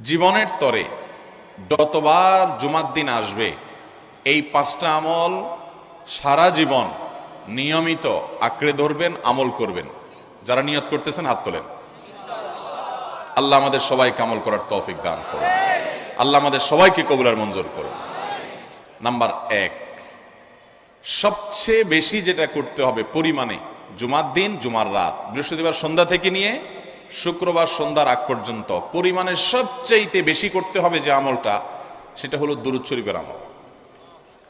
জীবনের তরে যতবার জুমার দিন আসবে এই পাঁচটা আমল সারা জীবন নিয়মিত আঁকড়ে ধরবেন, আমল করবেন। যারা নিয়ত করতেছেন হাত তোলেন। আল্লাহ আমাদের সবাইকে আমল করার তৌফিক দান করুন। আল্লাহ আমাদের সবাইকে কবুল আর মঞ্জুর করুন। নাম্বার 1, সবচেয়ে বেশি যেটা করতে হবে পরিমাণে, জুমার দিন, জুমার রাত, বৃহস্পতিবার সন্ধ্যা থেকে নিয়ে শুক্রবার সন্ধ্যার আগ পর্যন্ত পরিমাণে সবচেয়ে বেশি করতে হবে যে আমলটা, সেটা হলো দুরূদ শরীফের আমল।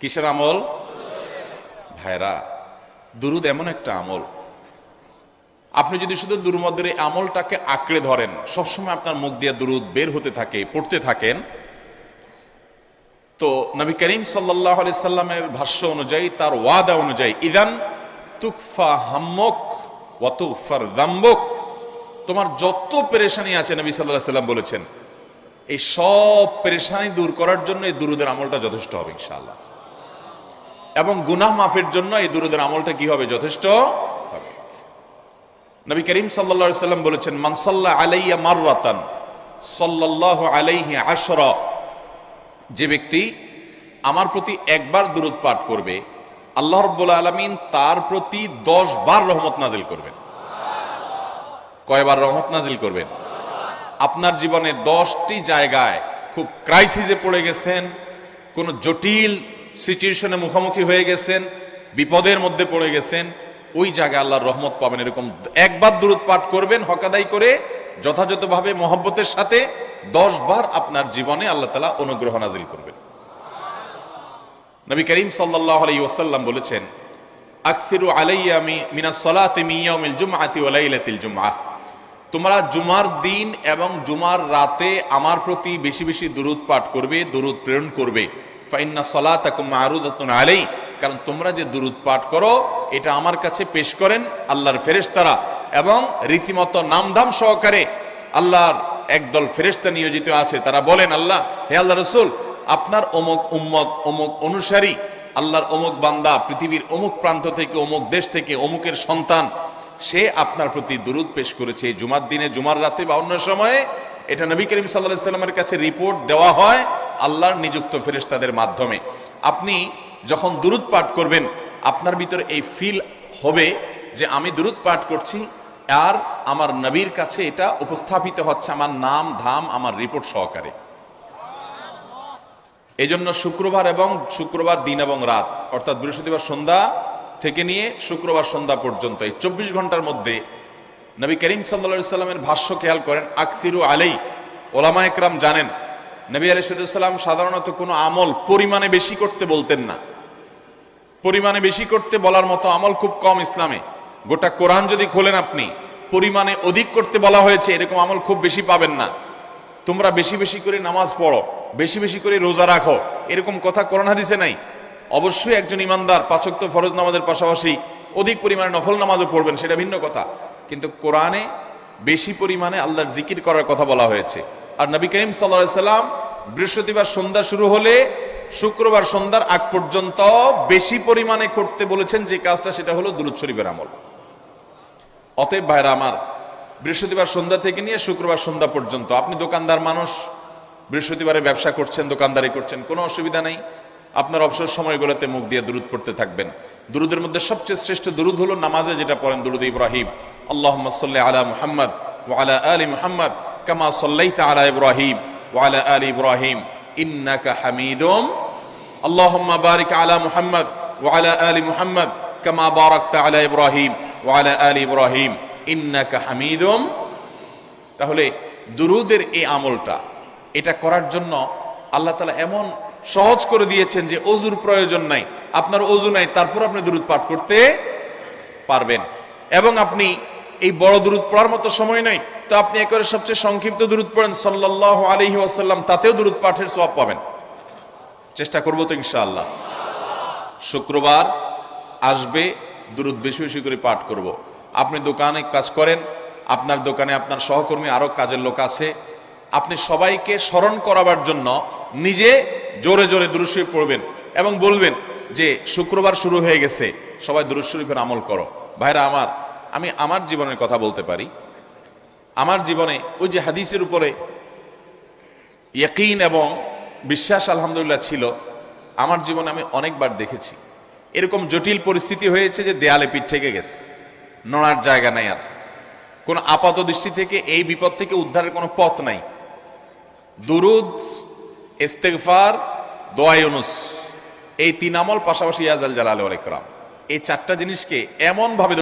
কিসের আমল? ভাইরা, দুরূদ এমন একটা আমল, আপনি যদি শুধু দুরূদের এই আমলটাকে আঁকড়ে ধরেন, সবসময় আপনার মুখ দিয়ে দুরূদ বের হতে থাকে, পড়তে থাকেন, তো নবী করিম সাল্লাল্লাহু আলাইহি সাল্লামের ভাষ্য অনুযায়ী, তার ওয়াদা অনুযায়ী, ইদান তুকফা হাম্মুক ওয়া তুগফার যামবুক, তোমার যত পেরেশানি আছে নবী সাল্লাল্লাহু আলাইহি সাল্লাম বলেছেন এই সব পেরেশানি দূর করার জন্য এই দুরূদের আমলটা যথেষ্ট হবে ইনশাআল্লাহ। এবং গুনাহ মাফের জন্য এই দুরূদের আমলটা কি হবে? যথেষ্ট হবে। নবী করিম সাল্লাল্লাহু আলাইহি সাল্লাম বলেছেন, মান সাল্লা আলাইয়া মাররাতান সাল্লাল্লাহু আলাইহি আশরা, যে ব্যক্তি আমার প্রতি একবার দুরূদ পাঠ করবে, আল্লাহ রাব্বুল আলামিন তার প্রতি 10 বার রহমত নাজিল করবেন। কয়বার রহমত নাজিল করবেন? আপনার জীবনে 10টি জায়গায় খুব ক্রাইসিসে পড়ে গেছেন, কোন জটিল সিচুয়েশনে মুখোমুখি হয়ে গেছেন, বিপদের মধ্যে পড়ে গেছেন, ওই জায়গায় আল্লাহর রহমত পাবেন। এরকম একবার দুরূদ পাঠ করবেন হকাদাই করে, যথাযথভাবে মহব্বতের সাথে 10 বার আপনার জীবনে আল্লাহ তাআলা অনুগ্রহ নাজিল করবেন। নবী করিম সাল্লাল্লাহু আলাইহি ওয়াসাল্লাম বলেছেন, আকসিরু আলাইয়া মিনাস সালাতি মিন ইয়াউমিল জুমআতি ওয়া লাইলাতিল জুমআহ, তোমরা জুমার দিন এবং জুমার রাতে আমার প্রতি বেশি বেশি দুরূদ পাঠ করবে, দুরূদ প্রেরণ করবে। ফাইন্না সালাতাকুম মারুদাতুন আলাই, কারণ তোমরা যে দুরূদ পাঠ করো এটা আমার কাছে পেশ করেন আল্লাহর ফেরেশতারা, এবং রীতিমতো নামধাম সহকারে আল্লাহর একদল ফেরেশতা নিয়োজিত আছে। তারা বলেন, আল্লাহ, হে আল্লাহ রাসূল, আপনার অমুক উম্মত, অমুক অনুসারী, আল্লাহর অমুক বান্দা পৃথিবীর অমুক প্রান্ত থেকে, অমুক দেশ থেকে, অমুকের সন্তান, সে আপনার প্রতি দুরূদ পেশ করেছে জুমার দিনে, জুমার রাতে বা অন্য সময়ে। এটা নবী করিম সাল্লাল্লাহু আলাইহি সাল্লামের কাছে রিপোর্ট দেওয়া হয় আল্লাহর নিযুক্ত ফেরেশতাদের মাধ্যমে। আপনি যখন দুরূদ পাঠ করবেন, আপনার ভিতরে এই ফিল হবে যে আমি দুরূদ পাঠ করছি আর আমার নবীর কাছে এটা উপস্থাপিত হচ্ছে আমার নাম ধাম, আমার রিপোর্ট সহকারে। এই জন্য শুক্রবার দিন এবং রাত, অর্থাৎ বৃহস্পতিবার সন্ধ্যা থেকে নিয়ে শুক্রবার সন্ধ্যা পর্যন্ত এই 24 ঘন্টার মধ্যে নবী করিম সাল্লাল্লাহু আলাইহি সাল্লামের ভাষ্য খেয়াল করেন, আকসিরু আলাই। ওলামা একরাম জানেন, নবী আলাইহিস সালাম সাধারণত কোনো আমল পরিমাণে বেশি করতে বলতেন না। পরিমাণে বেশি করতে বলার মতো আমল খুব কম ইসলামে। গোটা কোরআন যদি খোলেন আপনি, পরিমাণে অধিক করতে বলা হয়েছে এরকম আমল খুব বেশি পাবেন না। তোমরা বেশি বেশি করে নামাজ পড়ো, বেশি বেশি করে রোজা রাখো, এরকম কথা কোরআন হাদিসে নাই। অবশ্যই একজন ইমানদার 5 ওয়াক্ত ফরজ নামাজের পাশাপাশি অধিক পরিমাণে নফল নামাজও পড়বেন, সেটা ভিন্ন কথা। কিন্তু কোরআনে বেশি পরিমাণে আল্লাহর জিকির করার কথা বলা হয়েছে। আর নবী করিম সাল্লাল্লাহু আলাইহি সাল্লাম বৃহস্পতিবার সন্ধ্যা শুরু হলে শুক্রবার সন্ধ্যার আগ পর্যন্ত বেশি পরিমাণে করতে বলেছেন যে কাজটা, সেটা হলো দুরূদ শরীফের আমল। অতএব ভাইরা আমার, বৃহস্পতিবার সন্ধ্যা থেকে নিয়ে শুক্রবার সন্ধ্যা পর্যন্ত, আপনি দোকানদার মানুষ, বৃহস্পতিবারে ব্যবসা করছেন, দোকানদারি করছেন, কোনো অসুবিধা নাই। আপনার অবসর সময়গুলোতে মুখ দিয়ে দুরূদ পড়তে থাকবেন। দুরূদের মধ্যে সবচেয়ে শ্রেষ্ঠ দুরূদ হলো নামাজে যেটা পড়েন, দুরূদ ইব্রাহিম, আল্লাহুম্মা সাল্লি আলা মুহাম্মদ ওয়া আলা আলি মুহাম্মদ কামা সাল্লাইতা আলা ইব্রাহিম ওয়া আলা আলি ইব্রাহিম ইন্নাকা হামিদুম, আল্লাহুম্মা বারিক আলা মুহাম্মদ ওয়া আলা আলি মুহাম্মদ কামা বারাকতা আলা ইব্রাহিম ওয়া আলা আলি ইব্রাহিম ইন্নাকা হামিদুম। তাহলে দুরূদের এই আমলটা, এটা করার জন্য আল্লাহ তাআলা এমন সহজ করে দিয়েছেন যে ওযুর প্রয়োজন নাই। আপনার ওযু নাই, তারপর আপনি দুরূদ পাঠ করতে পারবেন। এবং আপনি এই বড় দুরূদ পড়ার মতো সময় নাই, তো আপনি একেবারে সবচেয়ে সংক্ষিপ্ত দুরূদ পড়েন সাল্লাল্লাহু আলাইহি ওয়াসাল্লাম, তাতেও দুরূদ পাঠের সওয়াব পাবেন। চেষ্টা করব তো ইনশাআল্লাহ। শুক্রবার আসবে, দুরূদ বেশি বেশি করে পাঠ করব। আপনি দোকানে কাজ করেন, আপনার দোকানে আপনার সহকর্মী আরো কাজের লোক আছে, আপনি সবাইকে স্মরণ করাবার জন্য নিজে জোরে জোরে দুরূদ শরীফ পড়বেন এবং বলবেন যে শুক্রবার শুরু হয়ে গেছে, সবাই দুরূদ শরীফের আমল করো। ভাইরা আমার, আমি আমার জীবনের কথা বলতে পারি। আমার জীবনে ওই যে হাদিসের উপরে ইয়াকিন এবং বিশ্বাস আলহামদুলিল্লাহ ছিল। আমার জীবনে আমি অনেকবার দেখেছি এরকম জটিল পরিস্থিতি হয়েছে যে দেয়ালে পিঠ থেকে গেছে, নড়ার জায়গা নাই, আর কোন আপাত দৃষ্টি থেকে এই বিপদ থেকে উদ্ধারের কোনো পথ নাই। দুরুদ, ইস্তেগফার, দোয়া ইউনুস, এই তিন আমল পাশাপাশি ইয়াজাল জালাল ওয়াল ইকরাম, এই চারটা জিনিসকে এমন ভাবে